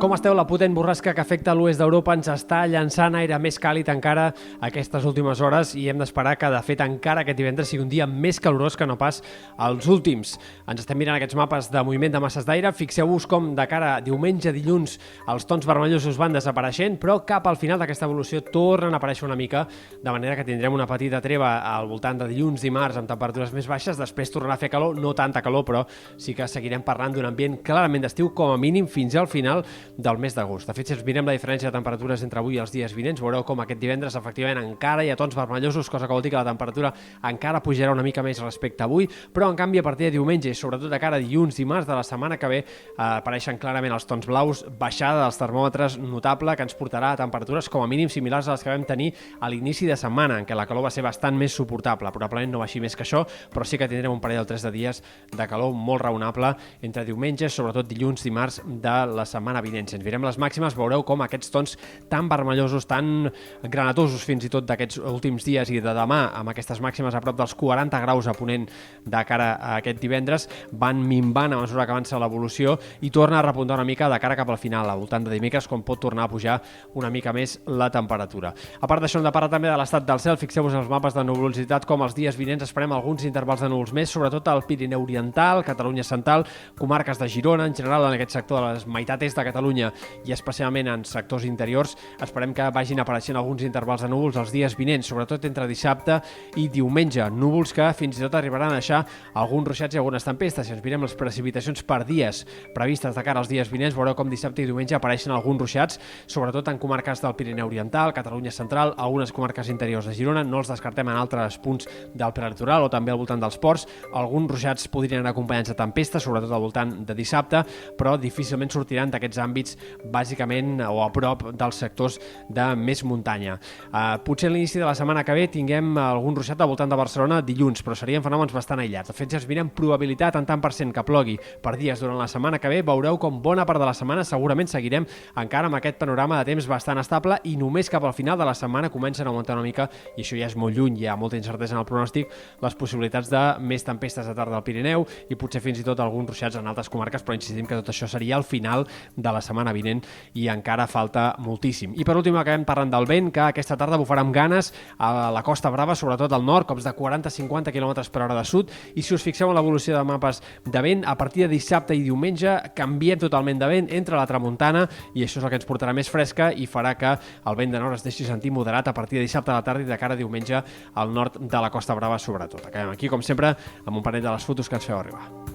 Com esteu? La potent borrasca que afecta l'oest d'Europa ens està llançant aire més càlid encara aquestes últimes hores i hem d'esperar que, de fet, encara aquest divendres sigui un dia més calorós que no pas els últims. Ens estem mirant aquests mapes de moviment de masses d'aire. Fixeu-vos com de cara a diumenge, dilluns, els tons vermellosos van desapareixent, però cap al final d'aquesta evolució tornen a aparèixer una mica, de manera que tindrem una petita treva al voltant de dilluns, dimarts, amb temperatures més baixes. Després tornarà a fer calor, no tanta calor, però sí que seguirem parlant d'un ambient clarament d'estiu, com a mínim fins al final del mes d'agost. De fet, si ens mirem la diferència de temperatures entre avui i els dies vinents, veureu com aquest divendres efectivament encara hi ha tons vermellosos, cosa que vol dir que la temperatura encara pujarà una mica més respecte a avui, però en canvi a partir de diumenge i sobretot de cara a dilluns, dimarts de la setmana que ve apareixen clarament els tons blaus, baixada dels termòmetres notable que ens portarà a temperatures com a mínim similars a les que vam tenir a l'inici de setmana, en què la calor va ser bastant més suportable. Probablement no baixi més que això, però sí que tindrem un parell o tres de dies de calor molt raonable entre diumenges, sobretot dilluns, dimarts de la setmana vinent. Si ens mirem les màximes, veureu com aquests tons tan vermellosos, tan granatosos fins i tot d'aquests últims dies i de demà, amb aquestes màximes a prop dels 40 graus a ponent de cara a aquest divendres, van minvant a mesura que avança l'evolució i torna a repuntar una mica de cara cap al final, al voltant de dimecres, com pot tornar a pujar una mica més la temperatura. A part d'això, hem de parlar també de l'estat del cel. Fixeu-vos els mapes de nuvolositat, com els dies vinents esperem alguns intervals de núvols més, sobretot al Pirineu Oriental, Catalunya Central, comarques de Girona, en general en aquest sector de la meitat est de Catalunya i especialment en sectors interiors. Esperem que vagin apareixent alguns intervals de núvols els dies vinents, sobretot entre dissabte i diumenge. Núvols que fins i tot arribaran a deixar alguns ruixats i algunes tempestes. Si ens mirem les precipitacions per dies previstes de cara als dies vinents, veureu com dissabte i diumenge apareixen alguns ruixats, sobretot en comarques del Pirineu Oriental, Catalunya Central, algunes comarques interiors de Girona. No els descartem en altres punts del prelitoral o també al voltant dels ports. Alguns ruixats podrien anar acompanyats de tempestes, sobretot al voltant de dissabte, però difícilment sortiran d'aquests àmbits bàsicament o a prop dels sectors de més muntanya. Potser a l'inici de la setmana que ve tinguem algun ruixat al voltant de Barcelona dilluns, però serien fenòmens bastant aïllats. De fet, si ens mirem probabilitat en tant per cent que plogui per dies durant la setmana que ve, veureu com bona part de la setmana segurament seguirem encara amb aquest panorama de temps bastant estable i només cap al final de la setmana comencen a augmentar una mica, i això ja és molt lluny, hi ha molta incertesa en el pronòstic, les possibilitats de més tempestes de tarda al Pirineu i potser fins i tot alguns ruixats en altres comarques, però insistim que tot això seria al final de la setmana vinent i encara falta moltíssim. I per últim acabem parlant del vent, que aquesta tarda bufarà amb ganes a la Costa Brava, sobretot al nord, cops de 40-50 km per hora de sud, i si us fixeu en l'evolució de mapes de vent, a partir de dissabte i diumenge canviem totalment de vent, entre la tramuntana, i això és el que ens portarà més fresca i farà que el vent de nord es deixi sentir moderat a partir de dissabte a la tarda i de cara a diumenge al nord de la Costa Brava sobretot. Acabem aquí, com sempre, amb un parell de les fotos que ens feu arribar.